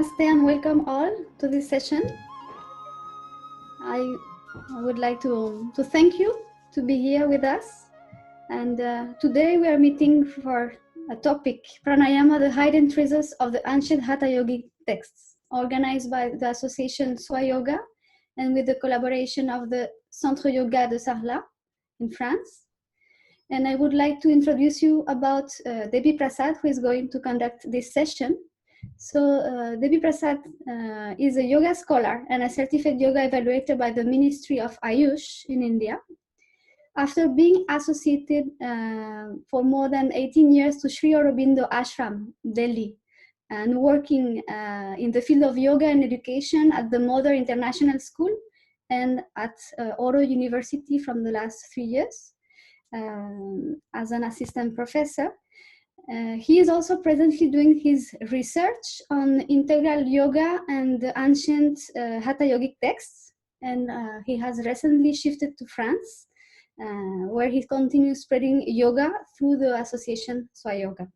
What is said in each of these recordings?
Namaste and welcome all to this session. I would like to thank you to be here with us. And today we are meeting for a topic, Pranayama, the hidden treasures of the Ancient Hatha Yogic texts, organized by the association Swayoga and with the collaboration of the Centre Yoga de Sarlat in France. And I would like to introduce you about Debiprasad, who is going to conduct this session. So Debiprasad is a yoga scholar and a certified yoga evaluator by the Ministry of Ayush in India. After being associated for more than 18 years to Sri Aurobindo Ashram, Delhi, and working in the field of yoga and education at the Mudra International School and at Oro University from the last 3 years as an assistant professor. He is also presently doing his research on integral yoga and the ancient Hatha Yogic texts, and he has recently shifted to France, where he continues spreading yoga through the association Swayoga.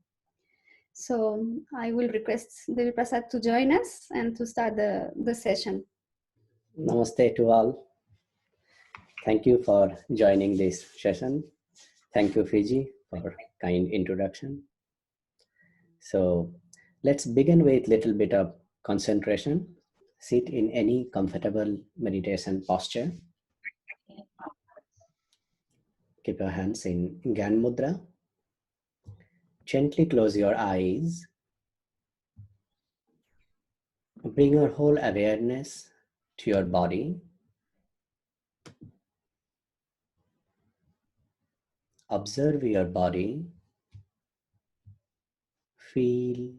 So I will request Debiprasad to join us and to start the session. Namaste to all. Thank you for joining this session. Thank you, Fiji, for kind introduction. So let's begin with a little bit of concentration. Sit in any comfortable meditation posture. Keep your hands in Gyan Mudra. Gently close your eyes. Bring your whole awareness to your body. Observe your body. Feel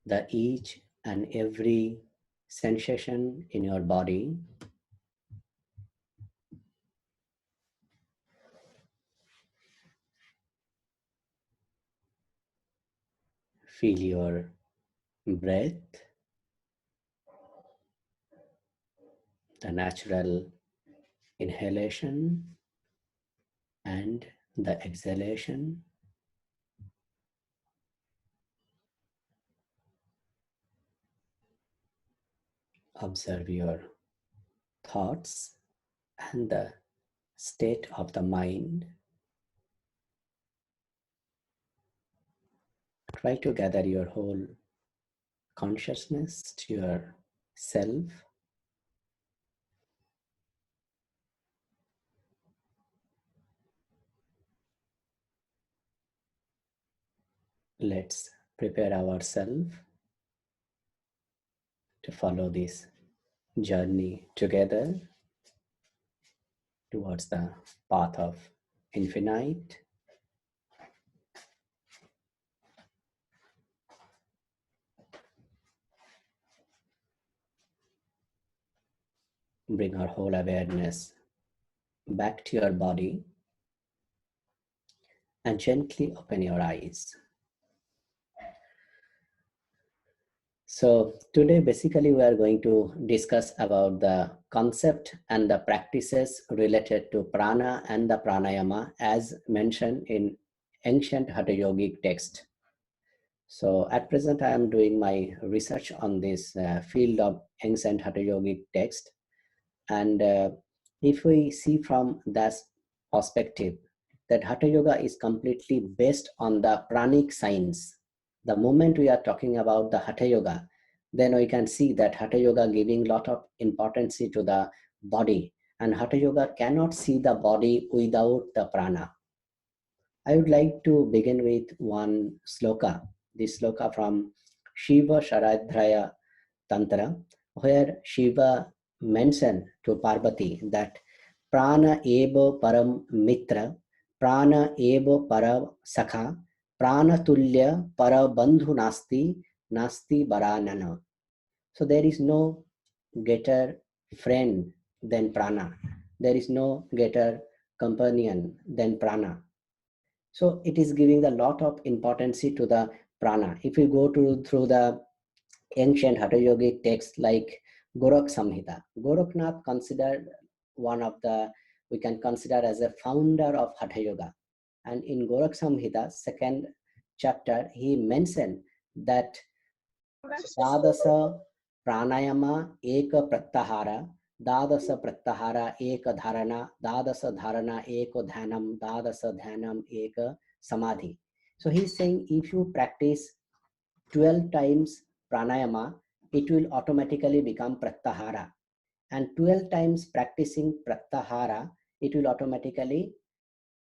the each and every sensation in your body. Feel your breath, the natural inhalation and the exhalation. Observe your thoughts and the state of the mind. Try to gather your whole consciousness to your self. Let's prepare ourselves to follow this journey together towards the path of infinite. Bring our whole awareness back to your body and gently open your eyes. So today basically we are going to discuss about the concept and the practices related to prana and the pranayama as mentioned in Ancient Hatha Yogic text. So at present I am doing my research on this field of Ancient Hatha Yogic text, and if we see from that perspective that Hatha Yoga is completely based on the pranic science. The moment we are talking about the Hatha Yoga, then we can see that Hatha Yoga giving lot of importance to the body, and Hatha Yoga cannot see the body without the prana. I would like to begin with one sloka, this sloka from Shiva Sharadhraya Tantra, where Shiva mentioned to Parvati that Prana eva param mitra, Prana eva para sakha, Prana tulya para bandhu nasti, nasti baranana. So there is no greater friend than prana. There is no greater companion than prana. So it is giving a lot of importance to the prana. If you go through the ancient Hatha Yogic texts like Gorakh Samhita, Gorakhnath considered one of the, we can consider as a founder of Hatha Yoga. And in Gorakh Samhita, second chapter, he mentioned that Sadasa pranayama eka pratyahara, dadasa pratyahara eka dharana, dadasa dharana eka dhanam, dadasa dhanam eka samadhi. So he's saying if you practice 12 times pranayama, it will automatically become pratyahara. And 12 times practicing pratyahara, it will automatically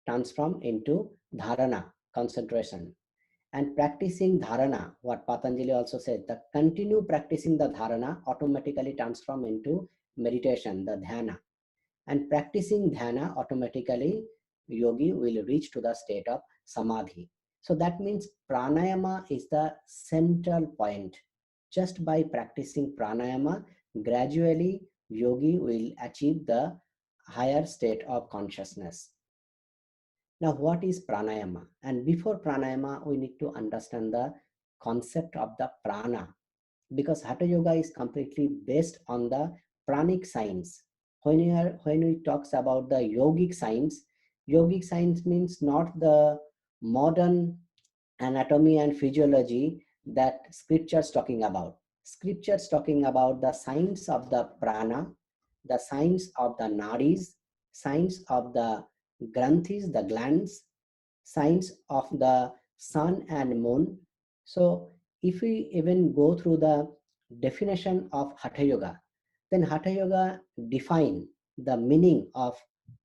transform into dharana, concentration. And practicing dharana, what Patanjali also said, the continue practicing the dharana automatically transform into meditation, the dhyana. And practicing dhyana, automatically yogi will reach to the state of samadhi. So that means pranayama is the central point. Just by practicing pranayama, gradually yogi will achieve the higher state of consciousness. Now, what is pranayama? And before pranayama, we need to understand the concept of the prana, because Hatha Yoga is completely based on the pranic science. When we talks about the yogic science means not the modern anatomy and physiology that scriptures talking about. Scriptures talking about the science of the prana, the science of the nadis, science of the granthis, the glands, science of the sun and moon. So if we even go through the definition of Hatha Yoga, then Hatha Yoga define the meaning of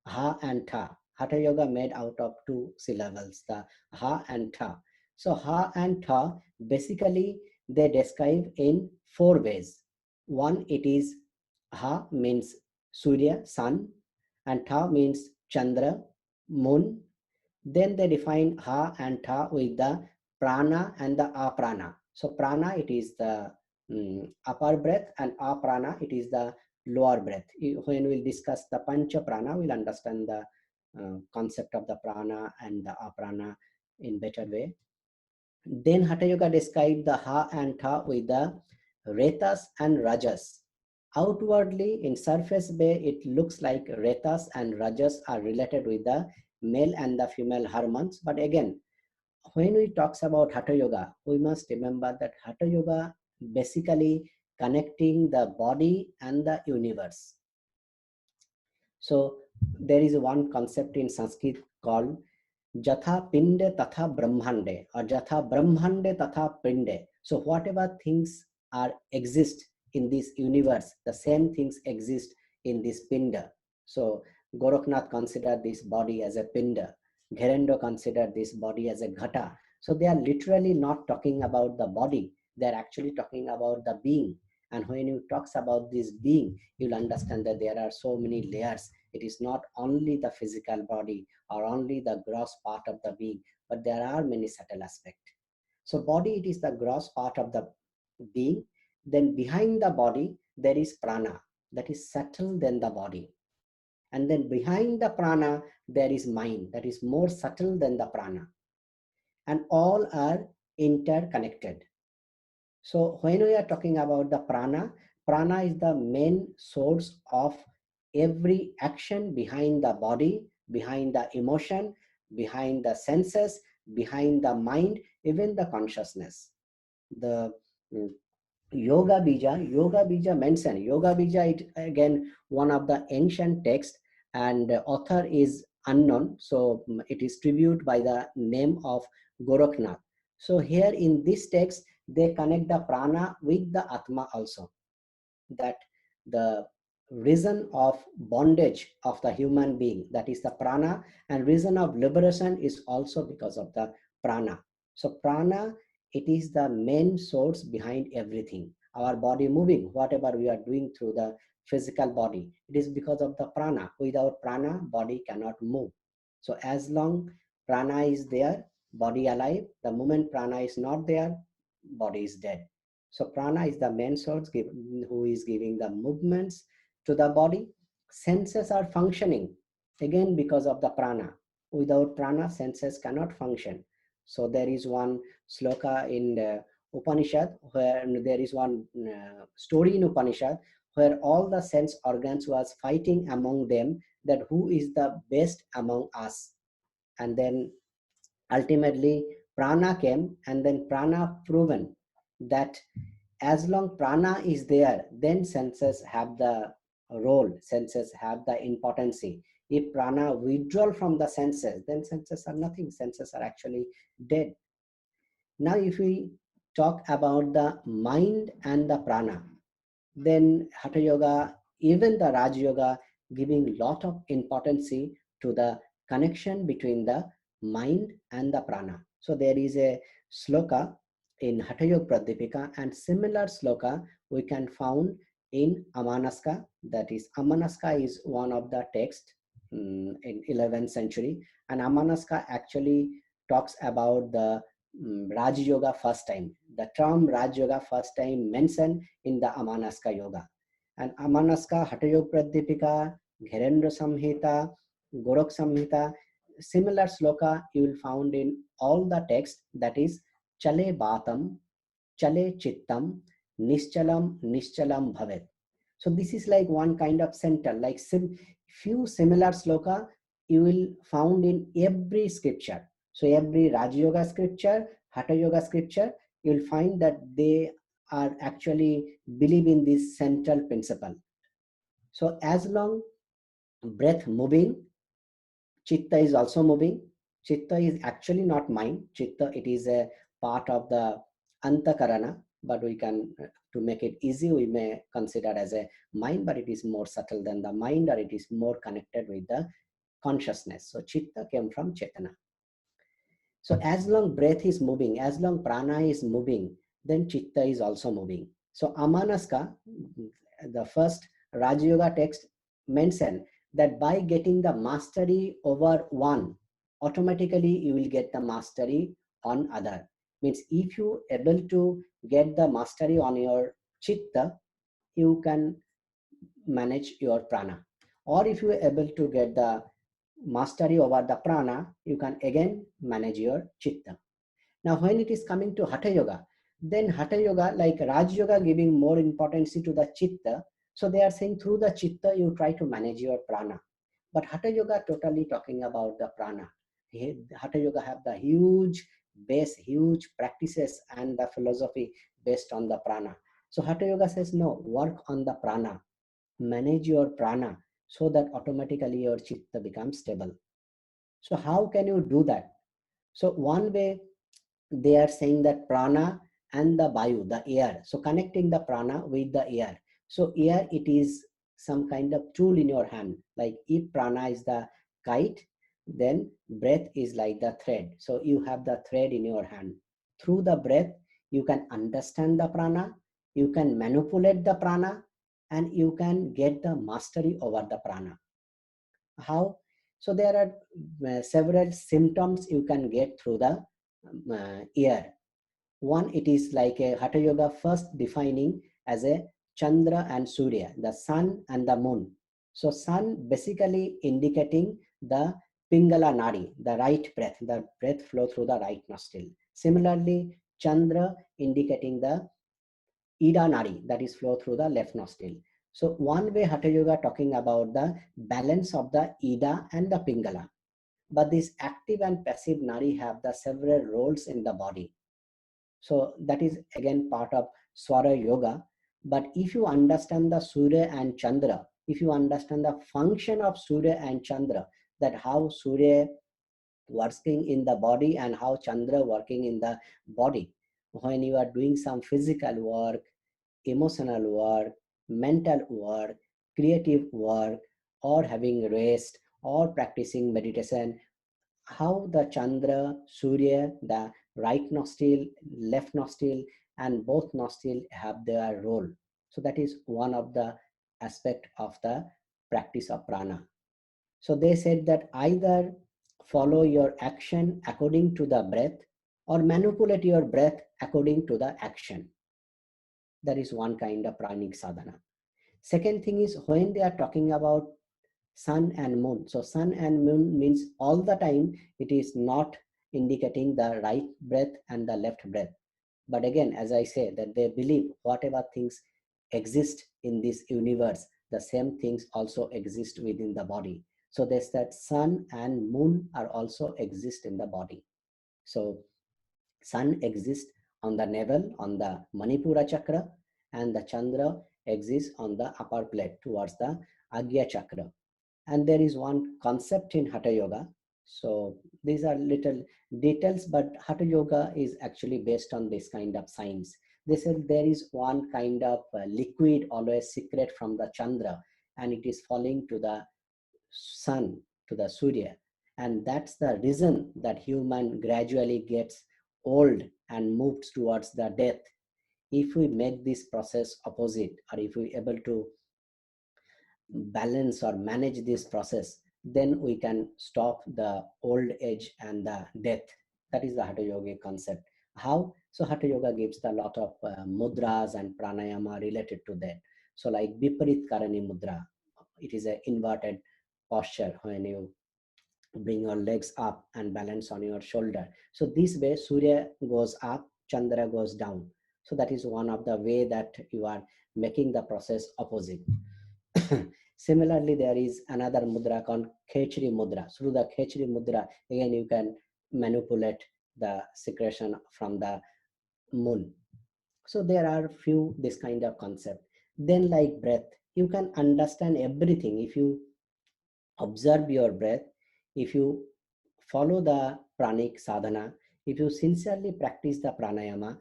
Ha and Tha. Hatha Yoga made out of two syllables, the Ha and Tha. So Ha and Tha, basically they describe in four ways. One, it is Ha means Surya, sun, and Tha means Chandra, moon. Then they define Ha and Tha with the prana and the aprana. So prana, it is the upper breath, and aprana, it is the lower breath. When we'll discuss the pancha prana, we'll understand the concept of the prana and the aprana in better way. Then Hatha Yoga described the Ha and Tha with the retas and rajas. Outwardly, in surface way, it looks like retas and rajas are related with the male and the female hormones. But again, when we talks about Hatha Yoga, we must remember that Hatha Yoga basically connecting the body and the universe. So there is one concept in Sanskrit called Jatha Pinde Tatha Brahmande, or Jatha Brahmande Tatha Pinde. So whatever things are exist in this universe, the same things exist in this Pinda. So Goraknath considered this body as a Pinda. Gherendo considered this body as a Ghata. So they are literally not talking about the body. They are actually talking about the being. And when you talks about this being, you'll understand that there are so many layers. It is not only the physical body or only the gross part of the being, but there are many subtle aspects. So body, it is the gross part of the being. Then behind the body, there is prana, that is subtle than the body. And then behind the prana, there is mind, that is more subtle than the prana. And all are interconnected. So when we are talking about the prana, prana is the main source of every action behind the body, behind the emotion, behind the senses, behind the mind, even the consciousness. The Yoga Bija mentioned. Yoga Bija, it again one of the ancient texts, and the author is unknown. So it is tribute by the name of Goraknath. So here in this text, they connect the prana with the atma also. That the reason of bondage of the human being, that is the prana, and reason of liberation is also because of the prana. So prana, it is the main source behind everything. Our body moving, whatever we are doing through the physical body, it is because of the prana. Without prana, body cannot move. So as long prana is there, body alive. The moment prana is not there, body is dead. So prana is the main source who is giving the movements to the body. Senses are functioning again because of the prana. Without prana, senses cannot function. So there is one sloka in the Upanishad, where there is one story in Upanishad where all the sense organs was fighting among them, that who is the best among us. And then ultimately prana came, and then prana proven that as long prana is there, then senses have the role, senses have the importance. If prana withdrawal from the senses, then senses are nothing, senses are actually dead. Now if we talk about the mind and the prana, then Hatha Yoga, even the Raj Yoga, giving lot of importance to the connection between the mind and the prana. So there is a sloka in Hatha Yoga Pradipika, and similar sloka we can found in Amanaska. That is, Amanaska is one of the texts in 11th century, and Amanaska actually talks about the Raj Yoga first time. The term Raj Yoga first time mentioned in the Amanaska Yoga. And Amanaska, Hatha Yoga Pradipika, Gherendra Samhita, Gorak Samhita, similar sloka you will found in all the texts. That is, Chale Batam, Chale Chittam, Nischalam, Nischalam Bhavet. So this is like one kind of center, like few similar sloka you will found in every scripture. So every Raj Yoga scripture, Hatha Yoga scripture, you will find that they are actually believe in this central principle. So as long breath moving, chitta is also moving. Chitta is actually not mind. Chitta, it is a part of the antakarana, but we can, to make it easy, we may consider as a mind, but it is more subtle than the mind, or it is more connected with the consciousness. So chitta came from chetana. So as long breath is moving, as long prana is moving, then chitta is also moving. So Amanaska, the first Raj Yoga text, mentioned that by getting the mastery over one, automatically you will get the mastery on other. Means if you able to get the mastery on your chitta, you can manage your prana. Or if you are able to get the mastery over the prana, you can again manage your chitta. Now, when it is coming to Hatha Yoga, then Hatha Yoga, like Raj Yoga, giving more importance to the chitta. So they are saying through the chitta, you try to manage your prana. But Hatha Yoga totally talking about the prana. Hatha Yoga have the huge base, huge practices and the philosophy based on the prana. So Hatha Yoga says, no, work on the prana, manage your prana, so that automatically your chitta becomes stable. So how can you do that? So one way, they are saying that prana and the vayu, the air. So connecting the prana with the air. So air, it is some kind of tool in your hand. Like if prana is the kite, then breath is like the thread. So you have the thread in your hand. Through the breath, you can understand the prana, you can manipulate the prana, and you can get the mastery over the prana. How? So there are several symptoms you can get through the air. One, it is like a Hatha Yoga first defining as a Chandra and Surya, the sun and the moon. So sun basically indicating the Pingala Nadi, the right breath, the breath flow through the right nostril. Similarly, Chandra indicating the Ida Nadi, that is flow through the left nostril. So one way Hatha Yoga talking about the balance of the Ida and the Pingala. But this active and passive Nadi have the several roles in the body. So that is again part of Swara Yoga. But if you understand the Surya and Chandra, if you understand the function of Surya and Chandra, that how Surya working in the body and how Chandra working in the body, when you are doing some physical work, emotional work, mental work, creative work, or having rest, or practicing meditation, how the Chandra, Surya, the right nostril, left nostril, and both nostril have their role. So that is one of the aspect of the practice of prana. So they said that either follow your action according to the breath, or manipulate your breath according to the action. That is one kind of pranic sadhana. Second thing is, when they are talking about sun and moon. So sun and moon means all the time it is not indicating the right breath and the left breath. But again, as I say, that they believe whatever things exist in this universe, the same things also exist within the body. So there's that sun and moon are also exist in the body. So sun exists on the navel, on the Manipura chakra, and the Chandra exists on the upper plate towards the Agya chakra. And there is one concept in Hatha Yoga. So these are little details, but Hatha Yoga is actually based on this kind of science. They said there is one kind of liquid always secret from the Chandra, and it is falling to the sun, to the Surya. And that's the reason that human gradually gets old and moves towards the death. If we make this process opposite, or if we able to balance or manage this process, then we can stop the old age and the death. That is the Hatha Yoga concept. How? So Hatha Yoga gives a lot of mudras and pranayama related to that. So like Viparit Karani Mudra, it is an inverted posture when you bring your legs up and balance on your shoulder. So this way Surya goes up, Chandra goes down. So that is one of the way that you are making the process opposite. Similarly, there is another mudra called Khechri Mudra. Through the Khechri Mudra, again, you can manipulate the secretion from the moon. So there are few this kind of concept. Then like breath, you can understand everything if you observe your breath, if you follow the pranic sadhana, if you sincerely practice the pranayama,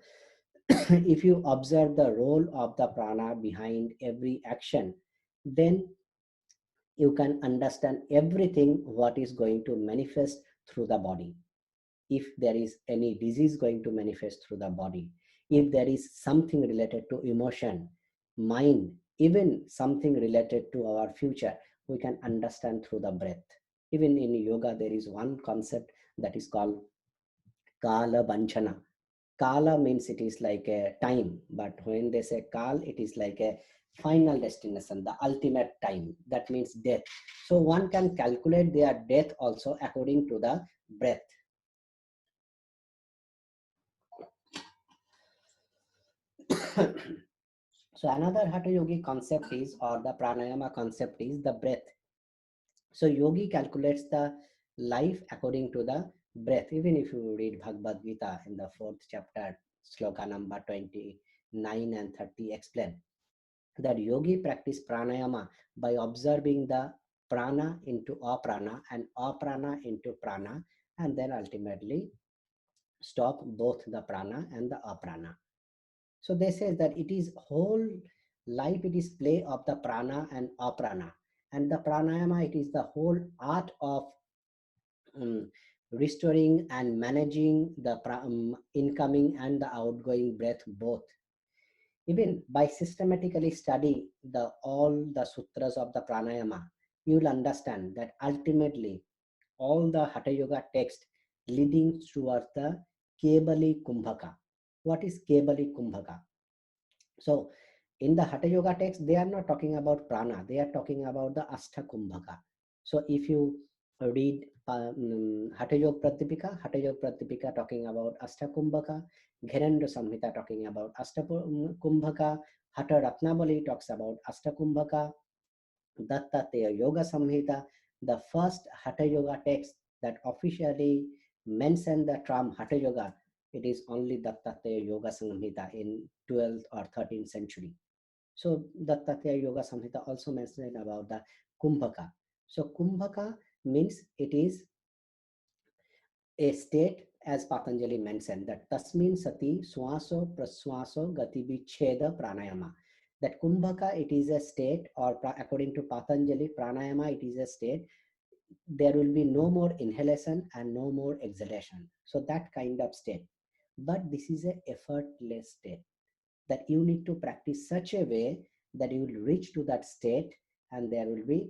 if you observe the role of the prana behind every action, then you can understand everything what is going to manifest through the body. If there is any disease going to manifest through the body, if there is something related to emotion, mind, even something related to our future, we can understand through the breath. Even in yoga, there is one concept that is called kala banchana. Kala means it is like a time, but when they say kal, it is like a final destination, the ultimate time. That means death. So one can calculate their death also according to the breath. So another Hatha Yogi concept is, or the pranayama concept is the breath. So yogi calculates the life according to the breath. Even if you read Bhagavad Gita in the 4th chapter, sloka number 29 and 30 explain that yogi practice pranayama by observing the prana into aprana and aprana into prana, and then ultimately stop both the prana and the aprana. So they say that it is whole life, it is play of the prana and aprana. And the pranayama, it is the whole art of restoring and managing the incoming and the outgoing breath both. Even by systematically study all the sutras of the pranayama, you will understand that ultimately all the Hatha Yoga text leading towards the Kebali Kumbhaka. What is Kebali Kumbhaka? So in the Hatha Yoga text, they are not talking about prana, they are talking about the Ashta Kumbhaka. So if you read Hatha Yoga Pratipika talking about Ashta Kumbhaka, Gherendra Samhita talking about Ashta Kumbhaka, Hatha Ratnavali talks about Ashta Kumbhaka, Dattatreya Yoga Samhita, the first Hatha Yoga text that officially mention the term Hatha Yoga, it is only Dattatreya Yoga Samhita in 12th or 13th century. So Dattatreya Yoga Samhita also mentioned about the Kumbhaka. So Kumbhaka means it is a state, as Patanjali mentioned, that Tasmin Sati Swaso Praswaso Gativicheda Pranayama. That Kumbhaka, it is a state, or according to Patanjali, Pranayama, it is a state. There will be no more inhalation and no more exhalation. So that kind of state. But this is an effortless state that you need to practice such a way that you will reach to that state and there will be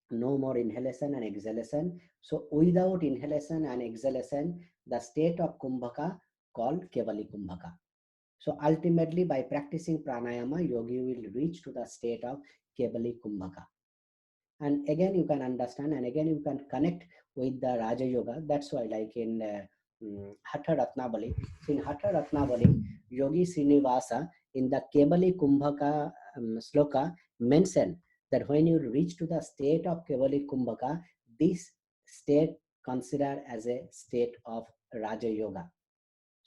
no more inhalation and exhalation. So without inhalation and exhalation, the state of Kumbhaka called Kevali Kumbhaka. So ultimately by practicing pranayama, yogi will reach to the state of Kevali Kumbhaka. And again you can understand, and again you can connect with the Raja Yoga. That's why like in Hatha Ratnavali, so in Hatha Ratnavali, Yogi Srinivasa in the Kevali Kumbhaka sloka mentioned that when you reach to the state of Kevali Kumbhaka, this state considered as a state of Raja Yoga.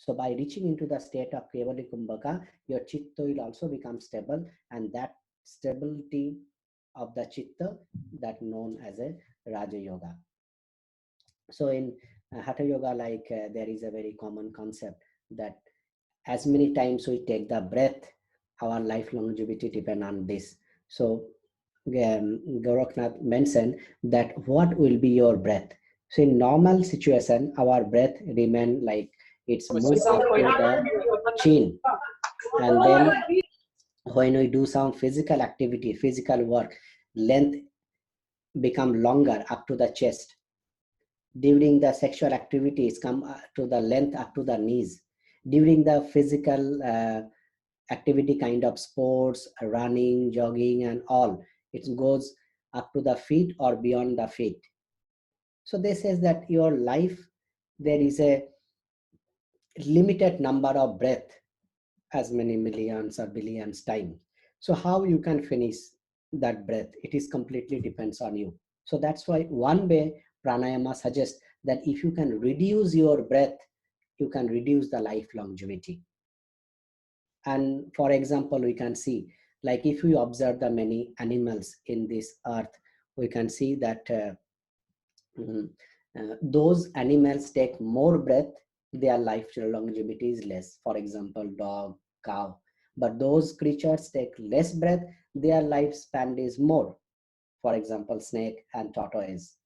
So by reaching into the state of Kevali Kumbhaka, your chitta will also become stable, and that stability of the chitta, that known as a Raja Yoga. So in Hatha Yoga, there is a very common concept that as many times we take the breath, our life longevity depend on this. So Goraknath mentioned that what will be your breath. So in normal situation, our breath remain like it's moved up to the chin, and then when we do some physical activity, physical work, length become longer up to the chest. During the sexual activities, come to the length up to the knees. During the physical activity, kind of sports, running, jogging, and all, it goes up to the feet or beyond the feet. So this says that your life, there is a limited number of breath, as many millions or billions times. So how you can finish that breath, it is completely depends on you. So that's why one way pranayama suggests that if you can reduce your breath, you can reduce the life longevity. And for example, we can see, like if we observe the many animals in this earth, we can see that those animals take more breath, their life longevity is less. For example, dog, cow. But those creatures take less breath, their lifespan is more. For example, snake and tortoise.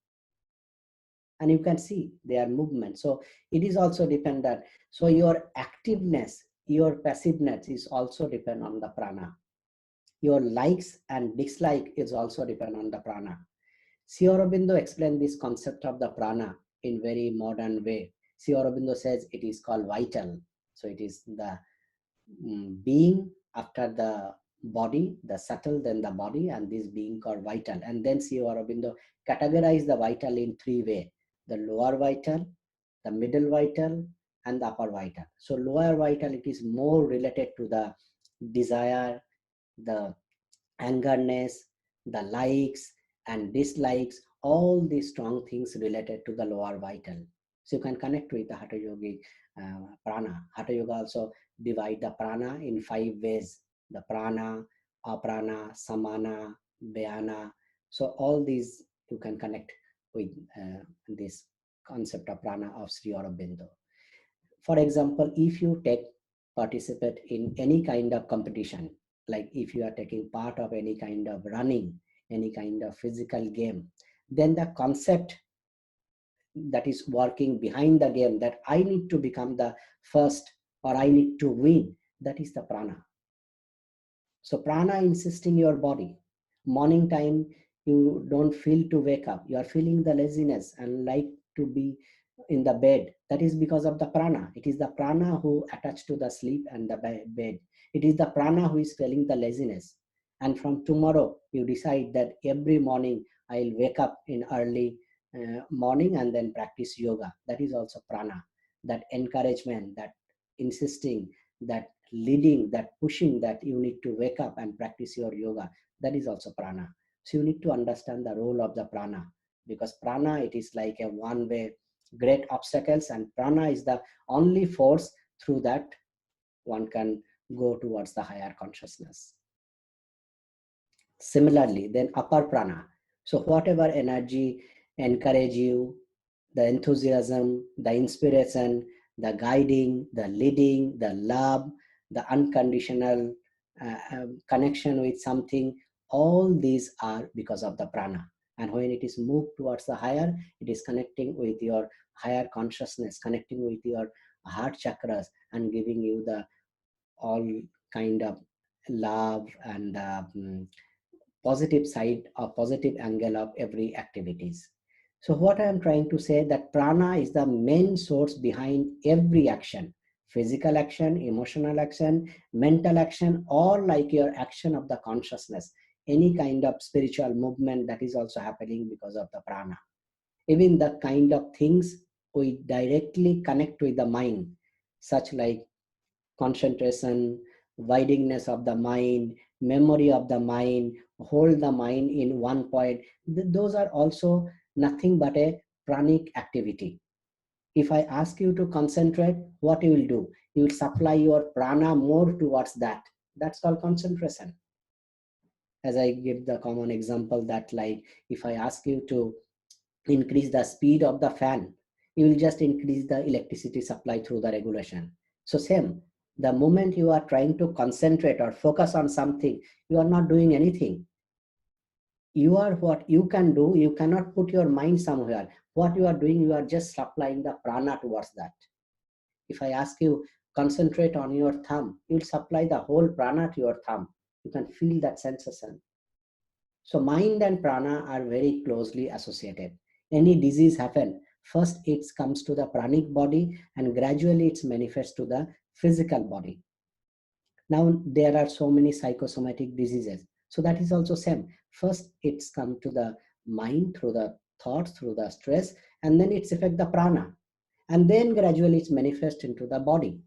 And you can see their movement. So it is also dependent. So your activeness, your passiveness is also depend on the prana. Your likes and dislike is also depend on the prana. Sri Aurobindo explained this concept of the prana in very modern way. Sri Aurobindo says it is called vital. So it is the being after the body, the subtle, then the body, and this being called vital. And then Sri Aurobindo categorized the vital in three ways: the lower vital, the middle vital, and the upper vital. So lower vital, it is more related to the desire, the angerness, the likes and dislikes, all these strong things related to the lower vital. So you can connect with the Hatha Yogic prana. Hatha Yoga also divide the prana in 5 ways: the prana, aprana, samana, vyana. So all these you can connect with this concept of prana of Sri Aurobindo. For example, if you participate in any kind of competition, like if you are taking part of any kind of running, any kind of physical game, then the concept that is working behind the game, that I need to become the first or I need to win, that is the prana. So prana insisting your body. Morning time, you don't feel to wake up. You are feeling the laziness and like to be in the bed. That is because of the prana. It is the prana who attached to the sleep and the bed. It is the prana who is feeling the laziness. And from tomorrow, you decide that every morning I'll wake up in early morning and then practice yoga. That is also prana. That encouragement, that insisting, that leading, that pushing, that you need to wake up and practice your yoga, that is also prana. So you need to understand the role of the prana, because prana, it is like a one-way great obstacles, and prana is the only force through that one can go towards the higher consciousness. Similarly, then upper prana. So whatever energy encourage you, the enthusiasm, the inspiration, the guiding, the leading, the love, the unconditional connection with something, all these are because of the prana. And when it is moved towards the higher, it is connecting with your higher consciousness, connecting with your heart chakras, and giving you the all kind of love and positive side or positive angle of every activities. So what I am trying to say, that prana is the main source behind every action: physical action, emotional action, mental action, or like your action of the consciousness. Any kind of spiritual movement, that is also happening because of the prana. Even the kind of things we directly connect with the mind, such like concentration, wideningness of the mind, memory of the mind, hold the mind in one point. Those are also nothing but a pranic activity. If I ask you to concentrate, what you will do? You will supply your prana more towards that. That's called concentration. As I give the common example that, like, if I ask you to increase the speed of the fan, you will just increase the electricity supply through the regulation. So same, the moment you are trying to concentrate or focus on something, you are not doing anything. You are what you can do. You cannot put your mind somewhere. What you are doing, you are just supplying the prana towards that. If I ask you, concentrate on your thumb, you will supply the whole prana to your thumb. You can feel that sensation. So mind and prana are very closely associated. Any disease happen, first it comes to the pranic body and gradually it's manifests to the physical body. Now there are so many psychosomatic diseases. So that is also same. First it's come to the mind through the thoughts, through the stress, and then it's affect the prana. And then gradually it's manifest into the body.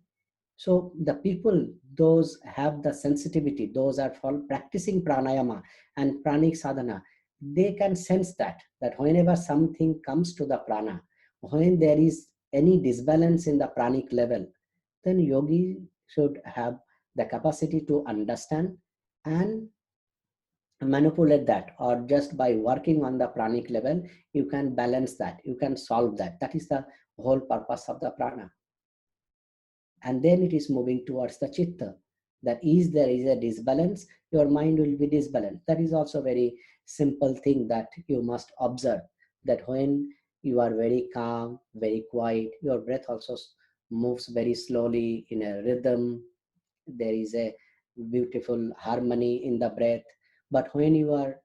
So the people, those have the sensitivity, those are practicing pranayama and pranic sadhana, they can sense that whenever something comes to the prana, when there is any disbalance in the pranic level, then yogi should have the capacity to understand and manipulate that, or just by working on the pranic level, you can balance that, you can solve that. That is the whole purpose of the prana. And then it is moving towards the chitta. That is, there is a disbalance, your mind will be disbalanced. That is also very simple thing that you must observe, that when you are very calm, very quiet, your breath also moves very slowly in a rhythm. There is a beautiful harmony in the breath. But when you are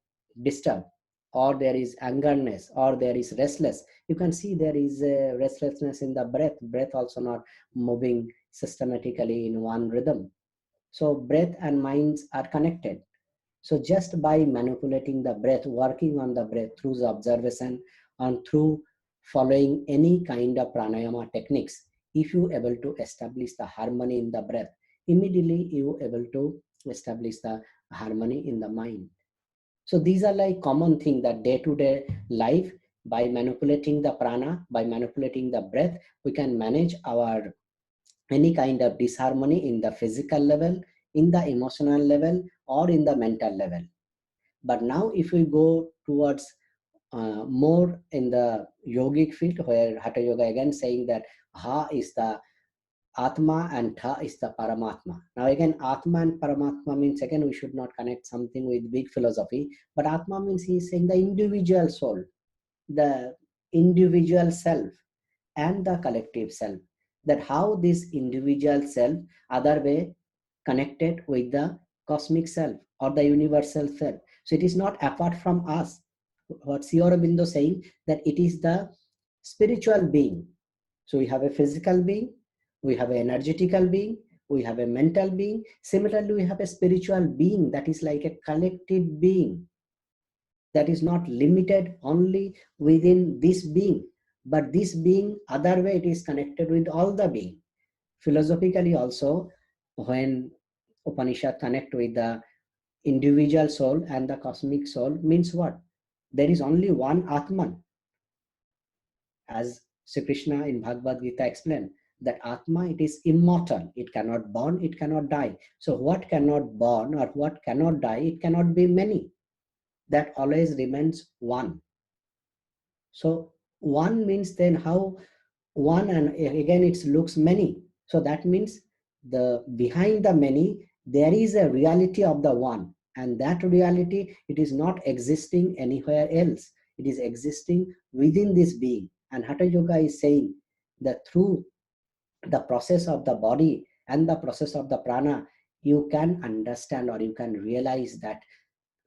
disturbed, or there is angerness, or there is restless, you can see there is a restlessness in the breath also not moving systematically in one rhythm. So breath and minds are connected. So just by manipulating the breath, working on the breath through the observation and through following any kind of pranayama techniques, if you able to establish the harmony in the breath, immediately you able to establish the harmony in the mind. So these are like common thing that day-to-day life, by manipulating the prana, by manipulating the breath, we can manage our any kind of disharmony in the physical level, in the emotional level, or in the mental level. But now if we go towards more in the yogic field, where Hatha Yoga again saying that Ha is the Atma and Tha is the Paramatma. Now again, Atma and Paramatma means, again, we should not connect something with big philosophy, but Atma means he is saying the individual soul, the individual self and the collective self. That how this individual self, other way, connected with the cosmic self or the universal self. So it is not apart from us. What Sri Aurobindo saying, that it is the spiritual being. So we have a physical being, we have an energetical being, we have a mental being. Similarly, we have a spiritual being that is like a collective being, that is not limited only within this being, but this being, other way, it is connected with all the being. Philosophically also, when Upanishad connect with the individual soul and the cosmic soul, means what? There is only one Atman. As Sri Krishna in Bhagavad Gita explained, that Atma, it is immortal. It cannot born, it cannot die. So what cannot born or what cannot die, it cannot be many. That always remains one. So one means, then how one, and again it looks many. So that means the behind the many, there is a reality of the one, and that reality, it is not existing anywhere else. It is existing within this being. And Hatha Yoga is saying that through the process of the body and the process of the prana, you can understand or you can realize that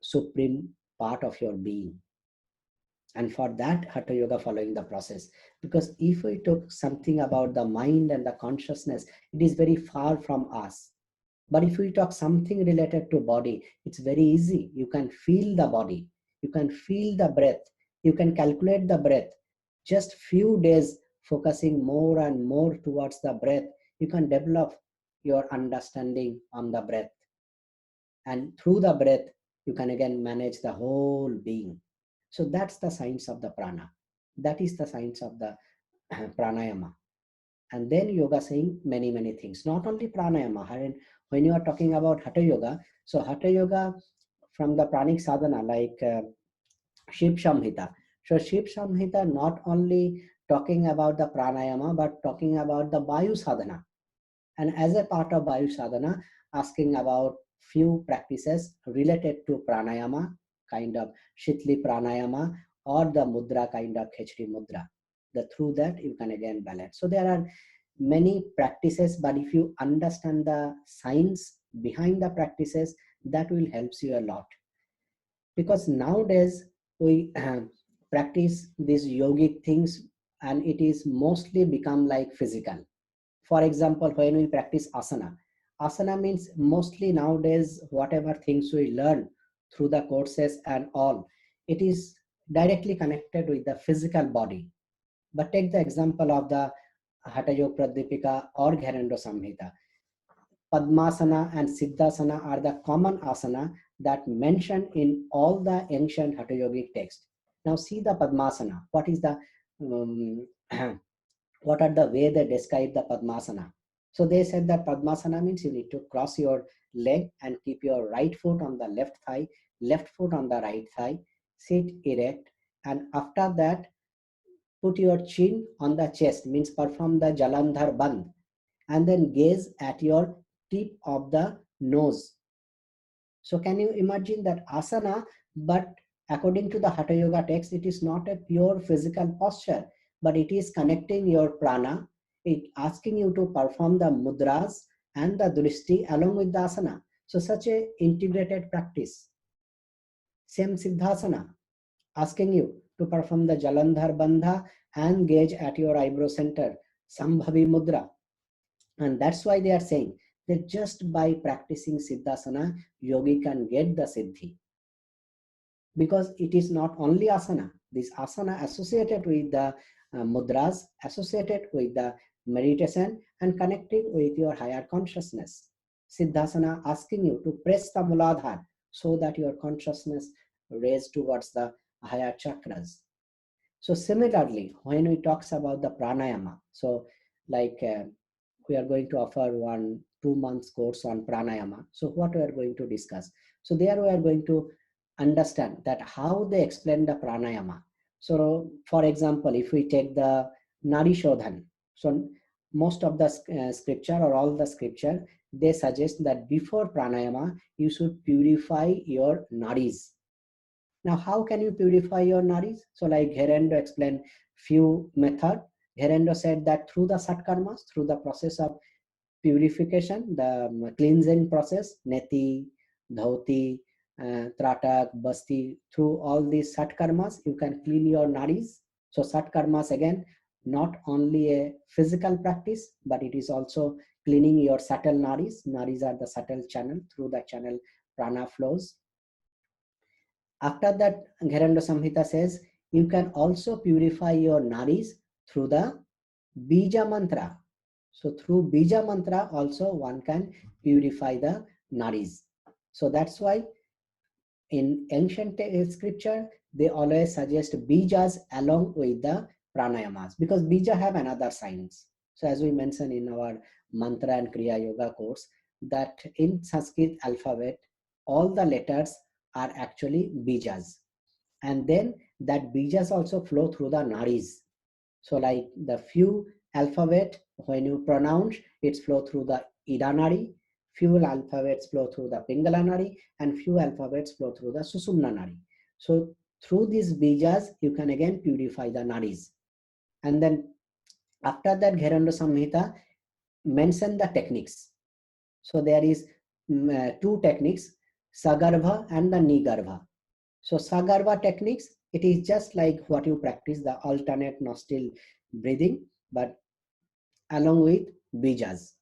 supreme part of your being. And for that, Hatha Yoga following the process. Because if we talk something about the mind and the consciousness, it is very far from us. But if we talk something related to body, it's very easy. You can feel the body, you can feel the breath, you can calculate the breath. Just few days focusing more and more towards the breath, you can develop your understanding on the breath. And through the breath, you can again manage the whole being. So that's the science of the prana. That is the science of the pranayama. And then yoga saying many, many things, not only pranayama. And when you are talking about Hatha Yoga, so Hatha Yoga from the pranic sadhana, like Shiv Samhita. So Shiv Samhita not only talking about the pranayama, but talking about the Vayu sadhana. And as a part of Vayu sadhana, asking about few practices related to pranayama, kind of Shitli pranayama, or the mudra, kind of Khechri mudra. Through that you can again balance. So there are many practices, but if you understand the science behind the practices, that will help you a lot. Because nowadays we practice these yogic things and it is mostly become like physical. For example, when we practice asana, asana means mostly nowadays whatever things we learn through the courses and all, it is directly connected with the physical body. But take the example of the Hatha Yoga Pradipika or Gherendra Samhita. Padmasana and Siddhasana are the common asana that mentioned in all the ancient Hatha Yogic texts. Now see the Padmasana. What is the what are the way they describe the Padmasana? So they said that Padmasana means you need to cross your leg and keep your right foot on the left thigh, left foot on the right thigh, sit erect, and after that put your chin on the chest, means perform the Jalandhar Bandh, and then gaze at your tip of the nose. So can you imagine that asana? But according to the Hatha Yoga text, it is not a pure physical posture, but it is connecting your prana, it asking you to perform the mudras and the drishti along with the asana. So such a integrated practice. Same Siddhasana, asking you to perform the Jalandhar Bandha and gaze at your eyebrow center, Sambhavi Mudra. And that's why they are saying that just by practicing Siddhasana, yogi can get the Siddhi. Because it is not only asana, this asana associated with the mudras, associated with the meditation and connecting with your higher consciousness. Siddhasana asking you to press the muladhara so that your consciousness raised towards the higher chakras. So similarly, when we talks about the pranayama, so like we are going to offer 1-2 months course on pranayama. So what we are going to discuss? So there we are going to understand that how they explain the pranayama. So for example, if we take the Nadi Shodhan, so most of the scripture or all the scripture, they suggest that before pranayama, you should purify your nadis. Now, how can you purify your nadis? So like Gherendra explained few method. Gherendra said that through the satkarmas, through the process of purification, the cleansing process, neti, dhauti, tratak, basti, through all these satkarmas, you can clean your nadis. So satkarmas again, not only a physical practice, but it is also cleaning your subtle nadis. Nadis are the subtle channel, through the channel prana flows. After that, Gherendra Samhita says, you can also purify your nadis through the Bija mantra. So through Bija mantra also one can purify the nadis. So that's why in ancient scripture, they always suggest Bijas along with the pranayamas, because Bija have another science. So as we mentioned in our mantra and Kriya Yoga course, that in Sanskrit alphabet, all the letters are actually Bijas. And then that Bijas also flow through the nadis. So like the few alphabet, when you pronounce, it's flow through the Ida Nadi, few alphabets flow through the Pingala Nadi, and few alphabets flow through the Susumna Nadi. So through these Bijas, you can again purify the nadis. And then after that, Gherendra Samhita mentioned the techniques. So there is two techniques, Sagarbha and the Nigarbha. So Sagarbha techniques, it is just like what you practice, the alternate nostril breathing, but along with Bijas.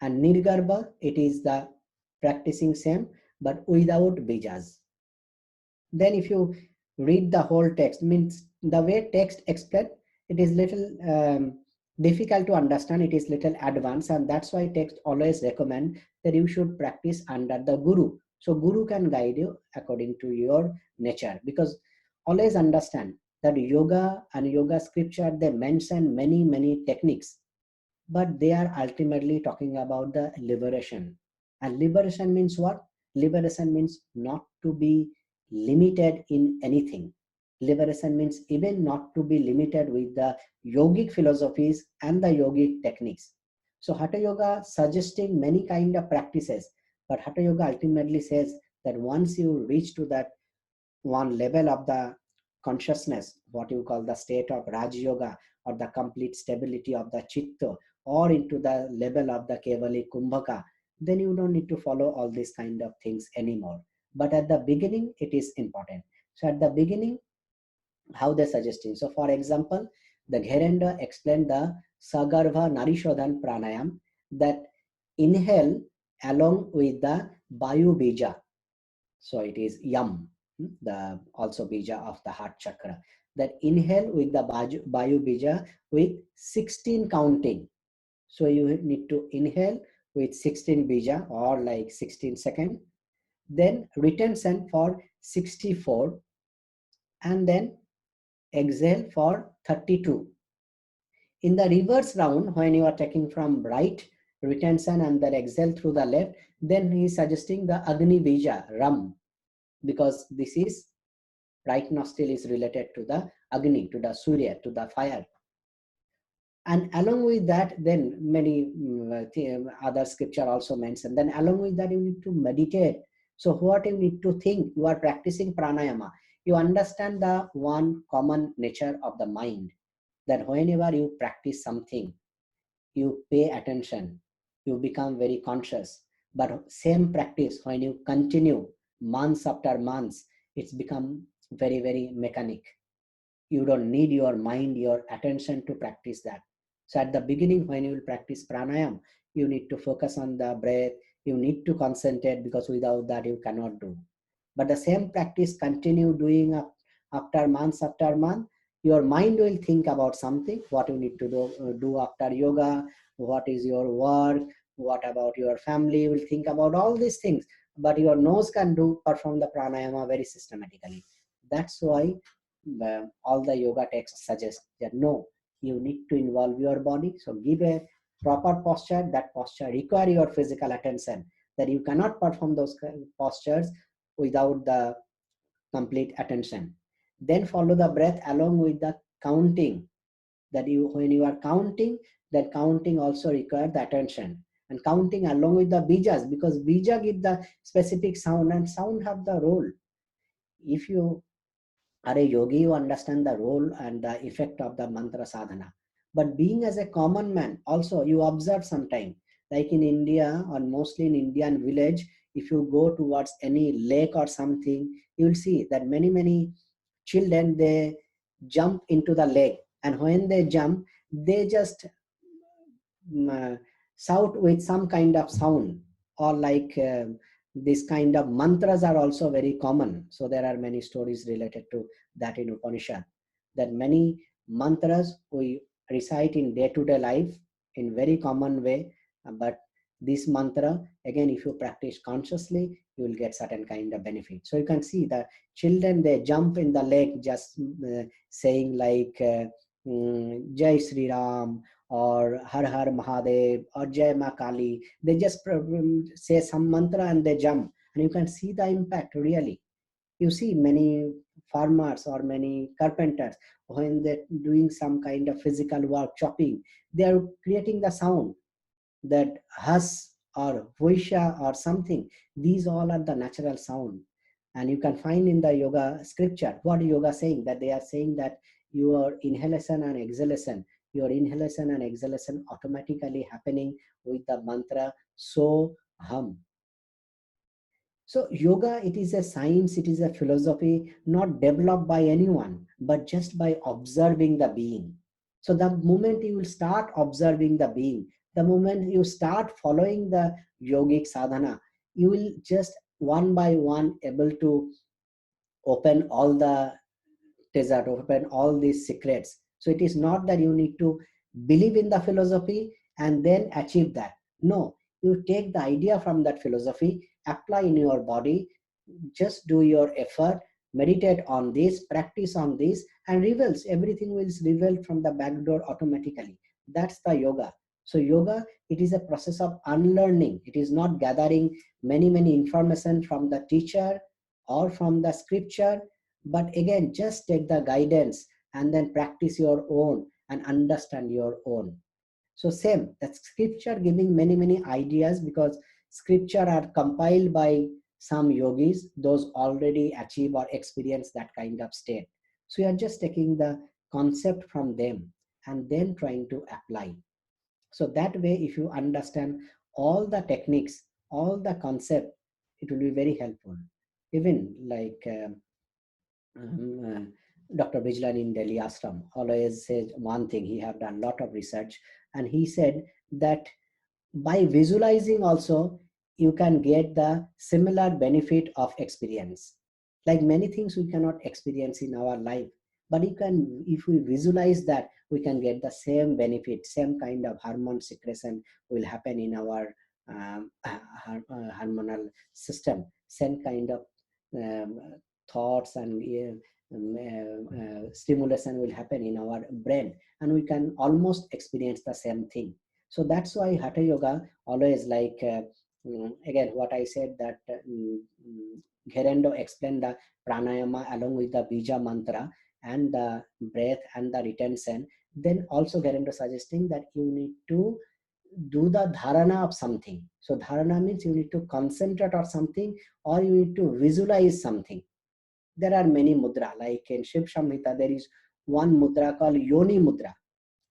And Nirgarbha, it is the practicing same, but without Bijas. Then if you read the whole text, means the way text explained, it is little difficult to understand, it is little advanced, and that's why text always recommend that you should practice under the Guru. So Guru can guide you according to your nature, because always understand that yoga and yoga scripture, they mention many techniques, but they are ultimately talking about the liberation. And liberation means what? Liberation means not to be limited in anything. Liberation means even not to be limited with the yogic philosophies and the yogic techniques. So Hatha Yoga suggesting many kind of practices, but Hatha Yoga ultimately says that once you reach to that one level of the consciousness, what you call the state of Raj Yoga, or the complete stability of the Chitta, or into the level of the Kevali Kumbhaka, then you don't need to follow all these kind of things anymore. But at the beginning, it is important. So at the beginning, how they're suggesting. So for example, the Gherenda explained the Sagarva Narishodhan Pranayam, that inhale along with the Bayu Bija. So it is Yam, the also Bija of the heart chakra. That inhale with the Bayu Bija with 16 counting. So you need to inhale with 16 Bija, or like 16 seconds. Then retention for 64, and then exhale for 32. In the reverse round, when you are taking from right, retention and then exhale through the left, then he is suggesting the Agni Bija, Ram, because this is right nostril is related to the Agni, to the Surya, to the fire. And along with that, then many other scripture also mentioned. Then along with that, you need to meditate. So what you need to think, you are practicing pranayama. You understand the one common nature of the mind, that whenever you practice something, you pay attention, you become very conscious. But same practice, when you continue months after months, it's become very mechanic. You don't need your mind, your attention to practice that. So at the beginning, when you will practice pranayam, you need to focus on the breath, you need to concentrate, because without that you cannot do. But the same practice continue doing after months after month, your mind will think about something, what you need to do after yoga, what is your work, what about your family, you will think about all these things. But your nose can perform the pranayama very systematically. That's why all the yoga texts suggest that no, you need to involve your body. So give a proper posture. That posture require your physical attention, that you cannot perform those postures without the complete attention. Then follow the breath along with the counting, that you, when you are counting, that counting also require the attention, and counting along with the bijas, because bija give the specific sound, and sound have the role. If you are a yogi, you understand the role and the effect of the mantra sadhana. But being as a common man, also you observe sometime, like in India, or mostly in Indian village, if you go towards any lake or something, you will see that many children, they jump into the lake, and when they jump, they just shout with some kind of sound, or like this kind of mantras are also very common. So there are many stories related to that in Upanishad, that many mantras we recite in day-to-day life in very common way. But this mantra, again, if you practice consciously, you will get certain kind of benefit. So you can see the children, they jump in the lake just saying like Jai Sri Ram, or Har Har Mahadev, or Jai Ma Kali. They just say some mantra and they jump, and you can see the impact really. You see many farmers or many carpenters, when they're doing some kind of physical work, chopping, they are creating the sound, that hus or voisha or something. These all are the natural sound. And you can find in the yoga scripture, what yoga saying, that they are saying that your inhalation and exhalation, your inhalation and exhalation automatically happening with the mantra so hum. So yoga, it is a science, it is a philosophy not developed by anyone, but just by observing the being. So the moment you will start observing the being, the moment you start following the yogic sadhana, you will just one by one able to open all the desert, open all these secrets. So it is not that you need to believe in the philosophy and then achieve that. No, you take the idea from that philosophy, apply in your body, just do your effort, meditate on this, practice on this, and reveals, everything will reveal from the back door automatically. That's the yoga. So yoga, it is a process of unlearning. It is not gathering many information from the teacher or from the scripture, but again, just take the guidance and then practice your own and understand your own. So same, that scripture giving many ideas, because scripture are compiled by some yogis, those already achieve or experience that kind of state. So you are just taking the concept from them and then trying to apply. So that way, if you understand all the techniques, all the concept, it will be very helpful. Even like Dr. Bijlan in Delhi Ashram always says one thing. He have done a lot of research, and he said that by visualizing also, you can get the similar benefit of experience. Like many things we cannot experience in our life, but you can, if we visualize that, we can get the same benefit, same kind of hormone secretion will happen in our hormonal system, same kind of um, thoughts and stimulation will happen in our brain, and we can almost experience the same thing. So that's why Hatha Yoga always like, again, what I said that Gherendo explained the pranayama along with the Bija mantra and the breath and the retention. Then also Gherendo suggesting that you need to do the dharana of something. So dharana means you need to concentrate on something, or you need to visualize something. There are many mudra, like in Shiv Samhita, there is one mudra called Yoni Mudra.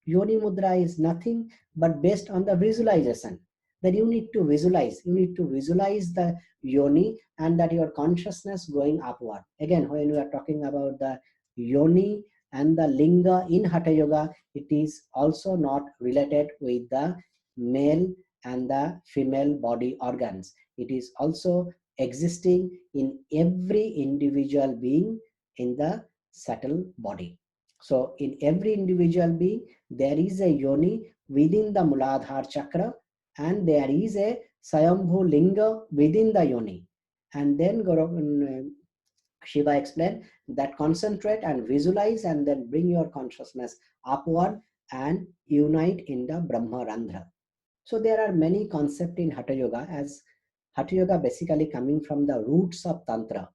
Yoni Mudra is nothing but based on the visualization. That you need to visualize. You need to visualize the yoni and that your consciousness going upward. Again, when we are talking about the yoni and the linga in Hatha Yoga, it is also not related with the male and the female body organs. It is also existing in every individual being in the subtle body. So in every individual being, there is a yoni within the Muladhara chakra, and there is a Swayambhu linga within the yoni. And then Shiva explained that concentrate and visualize and then bring your consciousness upward and unite in the Brahma Randhra. So there are many concepts in Hatha Yoga, as Hatha Yoga basically coming from the roots of Tantra.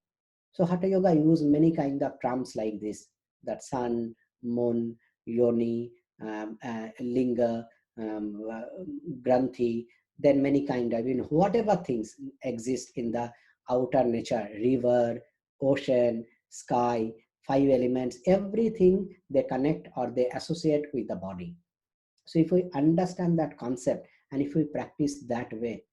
So Hatha Yoga use many kind of terms like this, that sun, moon, yoni, linga, granthi, then many kind of, whatever things exist in the outer nature, river, ocean, sky, five elements, everything they connect or they associate with the body. So if we understand that concept and if we practice that way,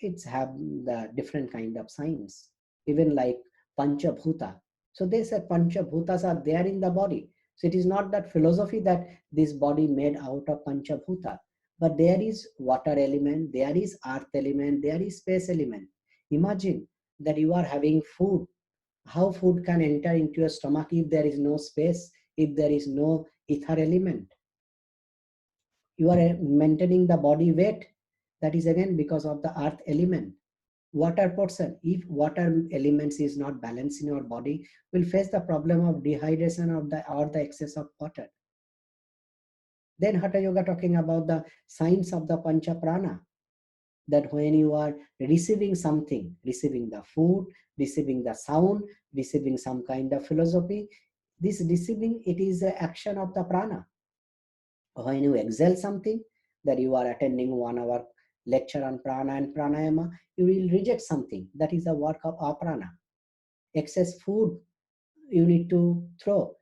it's have the different kind of science, even like Pancha Bhuta. So they said Pancha Bhutas are there in the body. So it is not that philosophy that this body made out of Pancha Bhuta, but there is water element, there is earth element, there is space element. Imagine that you are having food. How food can enter into your stomach if there is no space, if there is no ether element? You are maintaining the body weight. That is again because of the earth element. Water portion, if water elements is not balanced in your body, will face the problem of dehydration or the excess of water. Then Hatha Yoga talking about the science of the Pancha Prana, that when you are receiving something, receiving the food, receiving the sound, receiving some kind of philosophy, this receiving, it is the action of the prana. When you exhale something, that you are attending 1 hour lecture on prana and pranayama, you will reject something. That is the work of aprana. Excess food you need to throw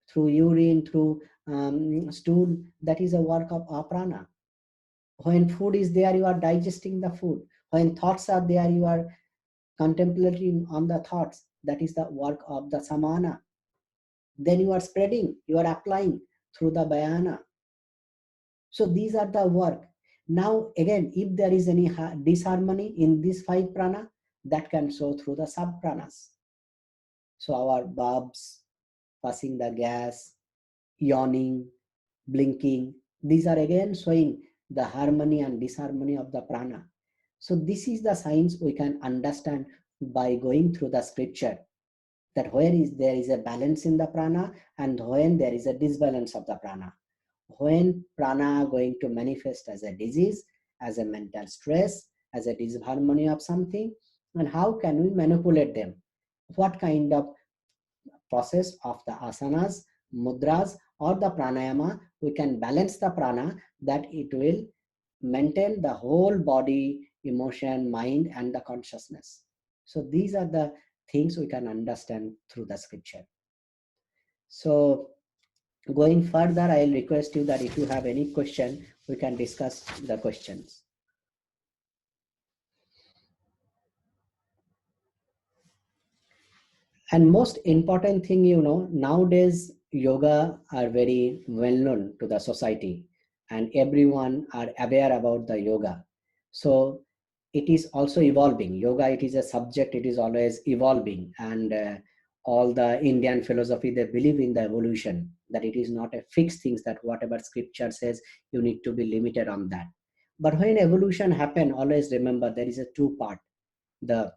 through urine, through stool. That is the work of aprana. When food is there, you are digesting the food. When thoughts are there, you are contemplating on the thoughts. That is the work of the samana. Then you are spreading, you are applying through the bayana. So these are the work. Now again, if there is any disharmony in these 5 prana, that can show through the sub pranas. So our bulbs, passing the gas, yawning, blinking, these are again showing the harmony and disharmony of the prana. So this is the science we can understand by going through the scripture. that where is there is a balance in the prana and when there is a disbalance of the prana. When prana are going to manifest as a disease, as a mental stress, as a disharmony of something, and how can we manipulate them? What kind of process of the asanas, mudras, or the pranayama we can balance the prana that it will maintain the whole body, emotion, mind, and the consciousness. So these are the things we can understand through the scripture. So going further, I'll request you that if you have any question, we can discuss the questions. And most important thing, nowadays yoga are very well known to the society and everyone are aware about the yoga. So it is also evolving. Yoga, it is a subject, it is always evolving. And all the Indian philosophy, they believe in the evolution, that it is not a fixed thing, that whatever scripture says, you need to be limited on that. But when evolution happen, always remember there is a two part, the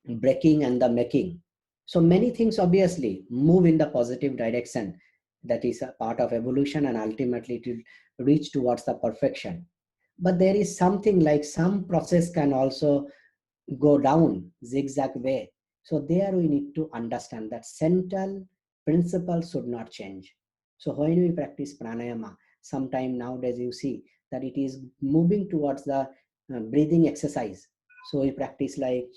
breaking and the making. So many things obviously move in the positive direction. That is a part of evolution and ultimately it will reach towards the perfection. But there is something like some process can also go down zigzag way. So there we need to understand that central principle should not change. So when we practice pranayama, sometime nowadays you see that it is moving towards the breathing exercise. So we practice like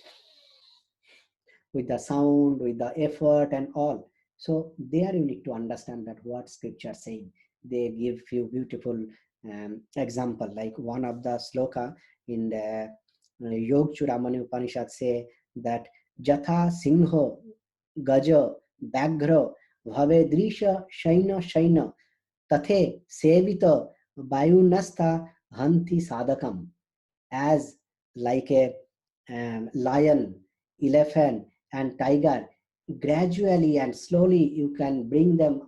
with the sound, with the effort and all. So there you need to understand that what scripture saying. They give few beautiful example, like one of the sloka in the Yog Churamani Upanishad say that Jatha Singho Gaja Baghra Bhave Drisha Shaina Shaina Tathe Sevita Vayunastha Hanti Sadakam. As like a lion, elephant, and tiger, gradually and slowly you can bring them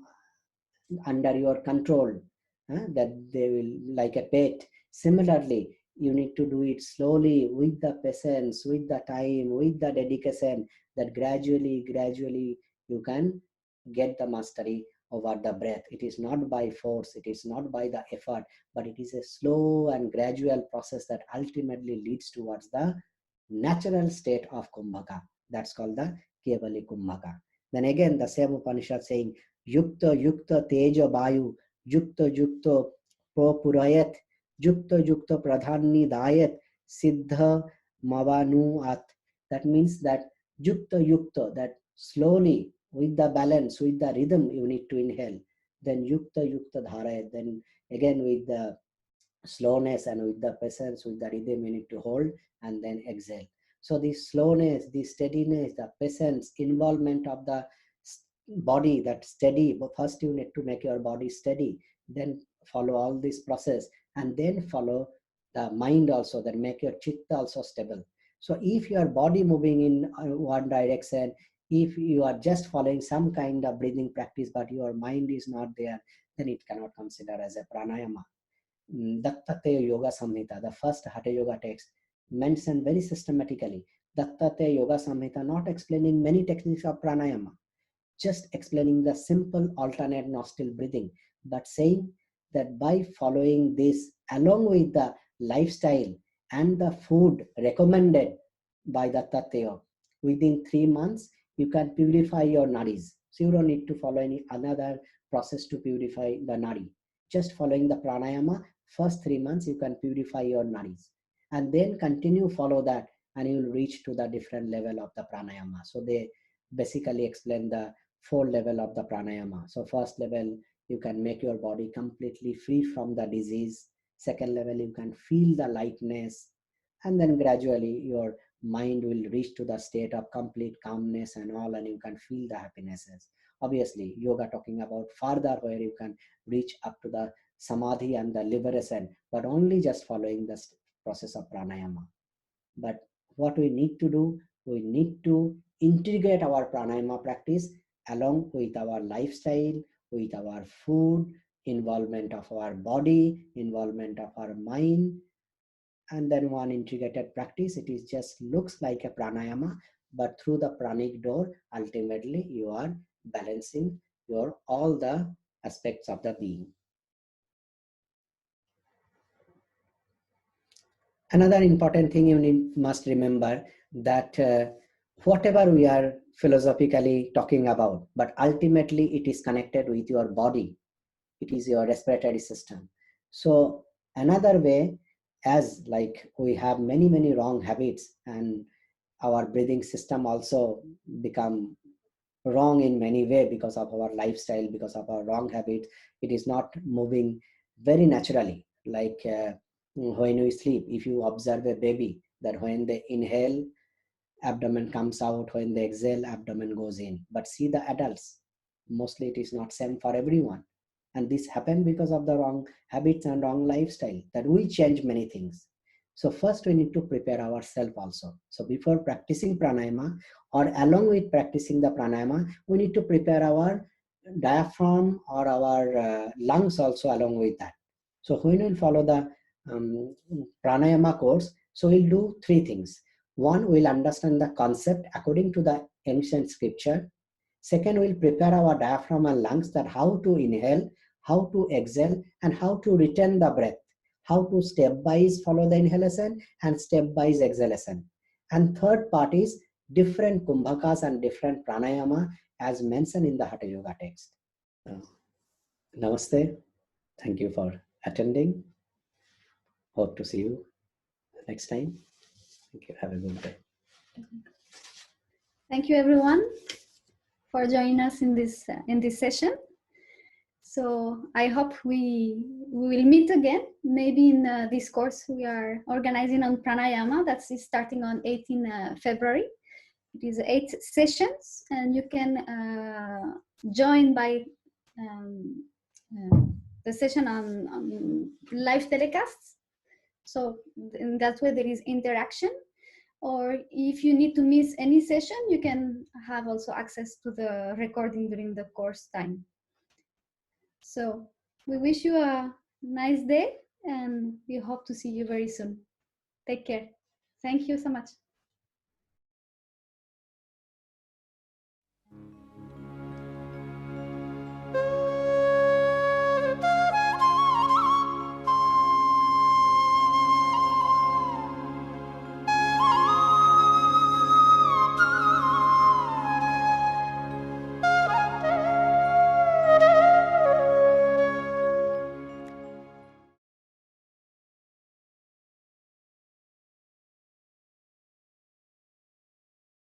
under your control, that they will like a pet. Similarly, you need to do it slowly with the patience, with the time, with the dedication, that gradually you can get the mastery over the breath. It is not by force, it is not by the effort, but it is a slow and gradual process that ultimately leads towards the natural state of kumbhaka. That's called the kevali kumbhaka. Then again the same Upanishad saying Yukta Yukta Teja Vayu Yukta Yukta Purayat Yukta Yukta Pradhani Dayat Siddha Mavanuat. That means that Yukta Yukta, that slowly with the balance, with the rhythm you need to inhale. Then Yukta Yukta Dharayat. Then again with the slowness and with the patience, with the rhythm you need to hold and then exhale. So the slowness, the steadiness, the patience, involvement of the body, that steady. First you need to make your body steady, then follow all this process, and then follow the mind also, that make your chitta also stable. So if your body moving in one direction, if you are just following some kind of breathing practice but your mind is not there, then it cannot consider as a pranayama. Dattatreya Yoga Samhita, the first Hatha Yoga text, mentioned very systematically. Dattatreya Yoga Samhita, not explaining many techniques of pranayama, just explaining the simple alternate nostril breathing, but saying that by following this along with the lifestyle and the food recommended by the Tatteya, within 3 months you can purify your nadis. So you don't need to follow any another process to purify the nadi. Just following the pranayama, first 3 months you can purify your nadis, and then continue follow that and you will reach to the different level of the pranayama. So they basically explain the 4 level of the pranayama. So first level, you can make your body completely free from the disease. Second level, you can feel the lightness, and then gradually your mind will reach to the state of complete calmness and all, and you can feel the happinesses. Obviously yoga talking about further where you can reach up to the samadhi and the liberation, but only just following the process of pranayama. But what we need to do, we need to integrate our pranayama practice along with our lifestyle, with our food, involvement of our body, involvement of our mind, and then one integrated practice. It is just looks like a pranayama, but through the pranic door, ultimately you are balancing your all the aspects of the being. Another important thing you must remember that whatever we are philosophically talking about, but ultimately it is connected with your body. It is your respiratory system. So another way, as like we have many wrong habits, and our breathing system also become wrong in many ways because of our lifestyle, because of our wrong habits. It is not moving very naturally. Like when we sleep, if you observe a baby, that when they inhale, abdomen comes out, when they exhale, abdomen goes in. But see the adults, mostly it is not same for everyone. And this happened because of the wrong habits and wrong lifestyle, that we change many things. So first we need to prepare ourselves also. So before practicing pranayama, or along with practicing the pranayama, we need to prepare our diaphragm or our lungs also along with that. So when we'll follow the pranayama course, so we'll do three things. One, we'll understand the concept according to the ancient scripture. Second, we'll prepare our diaphragm and lungs, that how to inhale, how to exhale, and how to retain the breath. How to step-wise follow the inhalation and step-wise exhalation. And third part is different kumbhakas and different pranayama as mentioned in the Hatha Yoga text. Namaste. Thank you for attending. Hope to see you next time. Thank you. Have a good day. Thank you, everyone, for joining us in this session. So I hope we will meet again. Maybe in this course we are organizing on pranayama. That's starting on 18 February. It is 8 sessions, and you can join by the session on live telecasts. So in that way there is interaction. Or if you need to miss any session, you can have also access to the recording during the course time. So we wish you a nice day, and we hope to see you very soon. Take care. Thank you so much.